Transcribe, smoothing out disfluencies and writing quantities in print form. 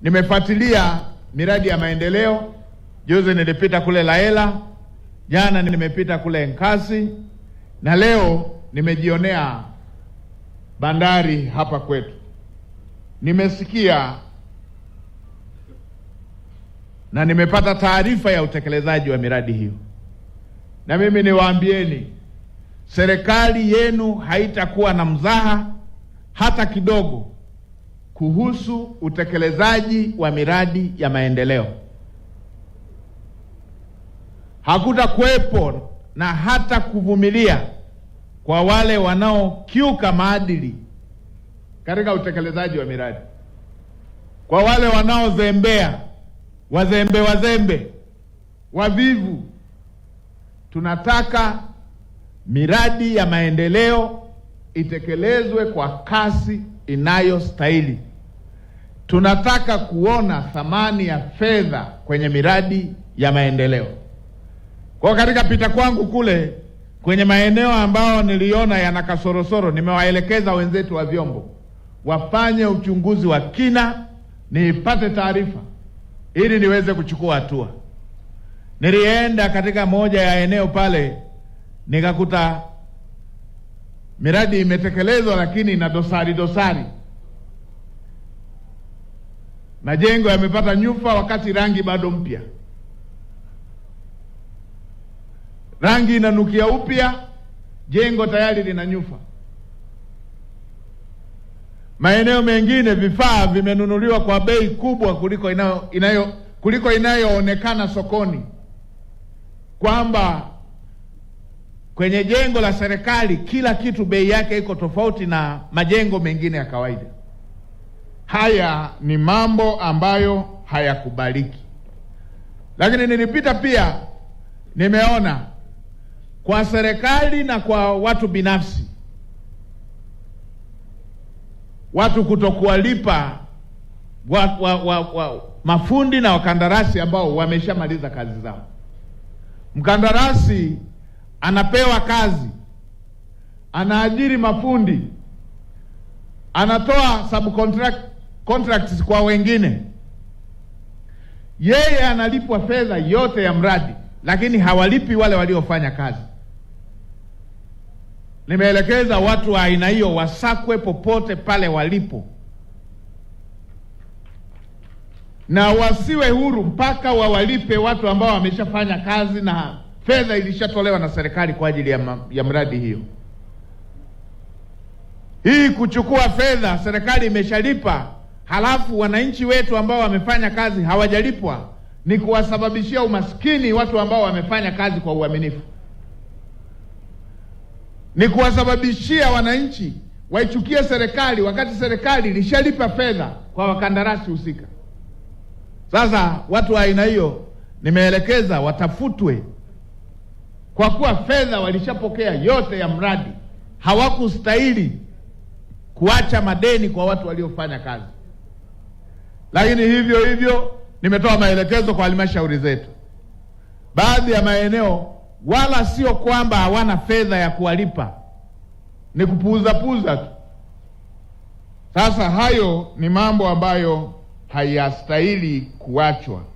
Nimefuatilia miradi ya maendeleo. Juzi nilipita kule Laela, jana nimepita kule Nkasi, na leo nimejionea bandari hapa kwetu. Nimesikia na nimepata taarifa ya utekelezaji wa miradi hiyo. Na mimi niwaambieni, serikali yenu haitakuwa na mzaha hata kidogo kuhusu utekelezaji wa miradi ya maendeleo. Hakutakuwepo na hata kuvumilia kwa wale wanaokiuka maadili katika utekelezaji wa miradi, kwa wale wanaozembea, wazembe, wavivu. Tunataka miradi ya maendeleo itekelezwe kwa kasi inayostahili. Tunataka kuona thamani ya fedha kwenye miradi ya maendeleo. Kwa katika pita kwangu kule kwenye maeneo ambao niliona yana kasorosoro, nimewaelekeza wenzetu wa vyombo wafanye uchunguzi wa kina, nipate taarifa ili niweze kuchukua hatua. Nilienda katika moja ya eneo pale, nikakuta miradi imetekelezwa lakini ina dosari. Majengo yamepata nyufa wakati rangi bado mpya. Rangi inanukia upya, jengo tayari lina nyufa. Maeneo mengine vifaa vimenunuliwa kwa bei kubwa kuliko inayoonekana sokoni, kwamba kwenye jengo la serikali kila kitu bei yake iko tofauti na majengo mengine ya kawaida. Haya ni mambo ambayo hayakubaliki. Lakini nilipita pia, nimeona kwa serikali na kwa watu binafsi, watu kutokuwalipa mafundi na wakandarasi ambao wameshamaliza kazi zao. Mkandarasi anapewa kazi, anaajiri mafundi, anatoa contracts kwa wengine, yeye analipwa fedha yote ya mradi, lakini hawalipi wale waliofanya kazi. Nimeelekeza watu wa aina hiyo wasakwe popote pale walipo, na wasiwe huru mpaka wawalipe watu ambao wameshafanya kazi na fedha ilishatolewa na serikali kwa ajili ya mradi hiyo. Hii kuchukua fedha serikali imeshalipa, halafu wananchi wetu ambao wamefanya kazi hawajalipwa, ni kuwasababishia umaskini watu ambao wamefanya kazi kwa uaminifu. Ni kuwasababishia wananchi waichukie serikali wakati serikali ilishalipa fedha kwa wakandarasi husika. Sasa watu wa aina hiyo nimeelekeza watafutwe, kwa kuwa fedha walishapokea yote ya mradi, hawakustahili kuacha madeni kwa watu waliofanya kazi. Lakini hivyo nimetoa maelekezo kwa halmashauri zetu. Baadhi ya maeneo wala sio kwamba hawana fedha ya kuwalipa, ni kupuuza tu. Sasa hayo ni mambo ambayo hayastahili kuachwa.